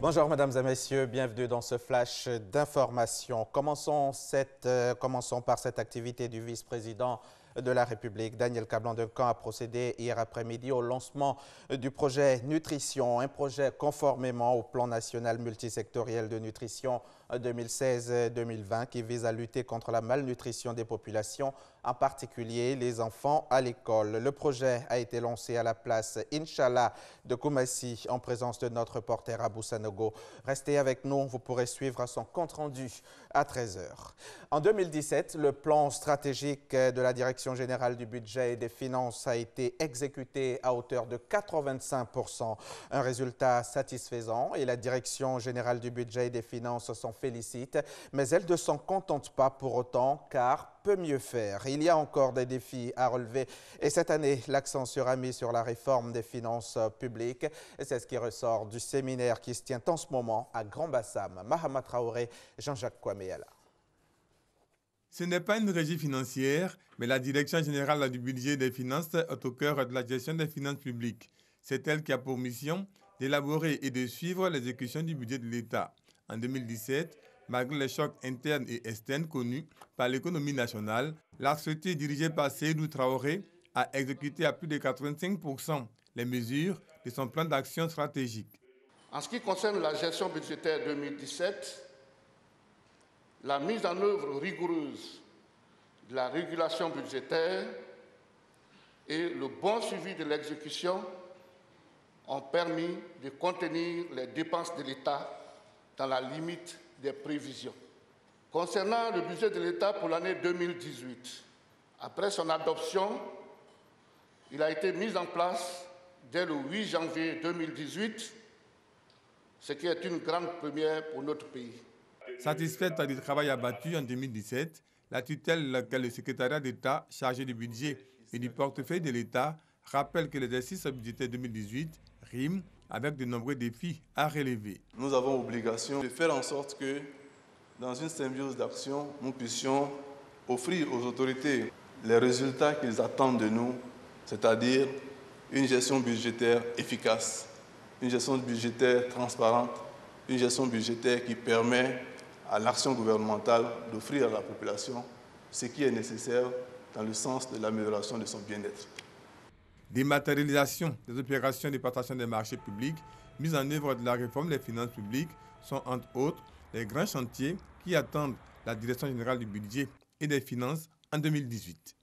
Bonjour mesdames et messieurs, bienvenue dans ce flash d'information. Commençons par cette activité du vice-président de la République. Daniel Kablan-Duncan a procédé hier après-midi au lancement du projet Nutrition, un projet conformément au plan national multisectoriel de nutrition 2016-2020 qui vise à lutter contre la malnutrition des populations, en particulier les enfants à l'école. Le projet a été lancé à la place Inch'Allah de Koumassi en présence de notre reporter Abou Sanogo. Restez avec nous, vous pourrez suivre son compte-rendu à 13 h. En 2017, le plan stratégique de la Direction générale du budget et des finances a été exécuté à hauteur de 85%. Un résultat satisfaisant et la Direction générale du budget et des finances s'en félicite, mais elle ne s'en contente pas pour autant car peut mieux faire. Il y a encore des défis à relever et cette année, l'accent sera mis sur la réforme des finances publiques. C'est ce qui ressort du séminaire qui se tient en ce moment à Grand Bassam. Mahama Traoré, Jean-Jacques Kwameyala. Ce n'est pas une régie financière, mais la Direction générale du budget et des finances est au cœur de la gestion des finances publiques. C'est elle qui a pour mission d'élaborer et de suivre l'exécution du budget de l'État. En 2017, malgré les chocs internes et externes connus par l'économie nationale, la société dirigée par Seydou Traoré a exécuté à plus de 85% les mesures de son plan d'action stratégique. En ce qui concerne la gestion budgétaire 2017, la mise en œuvre rigoureuse de la régulation budgétaire et le bon suivi de l'exécution ont permis de contenir les dépenses de l'État dans la limite des prévisions. Concernant le budget de l'État pour l'année 2018, après son adoption, il a été mis en place dès le 8 janvier 2018, ce qui est une grande première pour notre pays. Satisfaite du travail abattu en 2017, la tutelle que le secrétariat d'État chargé du budget et du portefeuille de l'État rappelle que l'exercice budgétaire 2018 rime avec de nombreux défis à relever. Nous avons obligation de faire en sorte que, dans une symbiose d'action, nous puissions offrir aux autorités les résultats qu'ils attendent de nous, c'est-à-dire une gestion budgétaire efficace, une gestion budgétaire transparente, une gestion budgétaire qui permet à l'action gouvernementale d'offrir à la population ce qui est nécessaire dans le sens de l'amélioration de son bien-être. Dématérialisation des opérations de participation des marchés publics, mise en œuvre de la réforme des finances publiques sont entre autres les grands chantiers qui attendent la Direction générale du budget et des finances en 2018.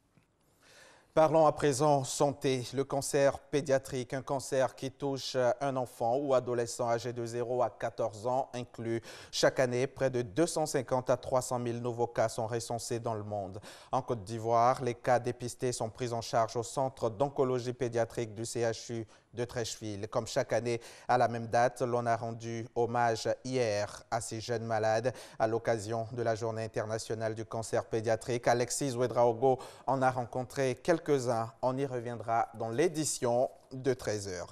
Parlons à présent santé, le cancer pédiatrique, un cancer qui touche un enfant ou adolescent âgé de 0 à 14 ans inclus. Chaque année, près de 250 à 300 000 nouveaux cas sont recensés dans le monde. En Côte d'Ivoire, les cas dépistés sont pris en charge au centre d'oncologie pédiatrique du CHU de Treichville. Comme chaque année, à la même date, l'on a rendu hommage hier à ces jeunes malades à l'occasion de la Journée internationale du cancer pédiatrique. Alexis Ouedraogo en a rencontré quelques-uns. On y reviendra dans l'édition de 13 h.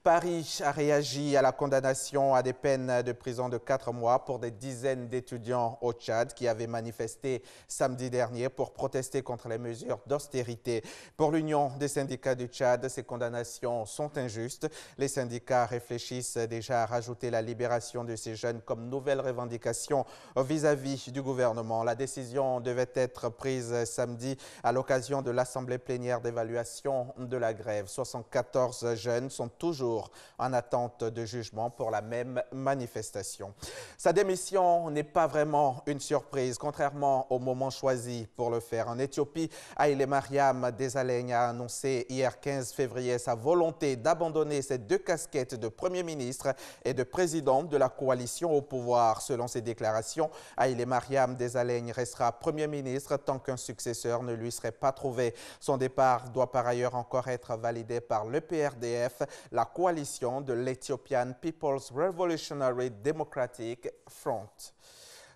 Paris a réagi à la condamnation à des peines de prison de 4 mois pour des dizaines d'étudiants au Tchad qui avaient manifesté samedi dernier pour protester contre les mesures d'austérité. Pour l'Union des syndicats du Tchad, ces condamnations sont injustes. Les syndicats réfléchissent déjà à rajouter la libération de ces jeunes comme nouvelle revendication vis-à-vis du gouvernement. La décision devait être prise samedi à l'occasion de l'Assemblée plénière d'évaluation de la grève. 74 jeunes sont toujours en attente de jugement pour la même manifestation. Sa démission n'est pas vraiment une surprise, contrairement au moment choisi pour le faire. En Éthiopie, Haïlé Mariam Desalegn a annoncé hier 15 février sa volonté d'abandonner ses deux casquettes de Premier ministre et de président de la coalition au pouvoir. Selon ses déclarations, Haïlé Mariam Desalegn restera Premier ministre tant qu'un successeur ne lui serait pas trouvé. Son départ doit par ailleurs encore être validé par le PRDF, la coalition de l'Ethiopian People's Revolutionary Democratic Front.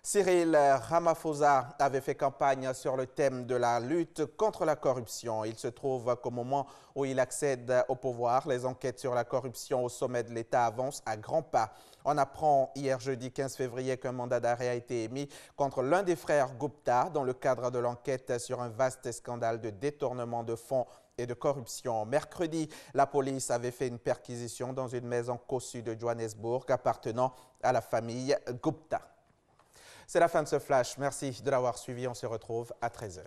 Cyril Ramaphosa avait fait campagne sur le thème de la lutte contre la corruption. Il se trouve qu'au moment où il accède au pouvoir, les enquêtes sur la corruption au sommet de l'État avancent à grands pas. On apprend hier jeudi 15 février qu'un mandat d'arrêt a été émis contre l'un des frères Gupta dans le cadre de l'enquête sur un vaste scandale de détournement de fonds et de corruption. Mercredi, la police avait fait une perquisition dans une maison cossue de Johannesburg appartenant à la famille Gupta. C'est la fin de ce flash. Merci de l'avoir suivi. On se retrouve à 13h.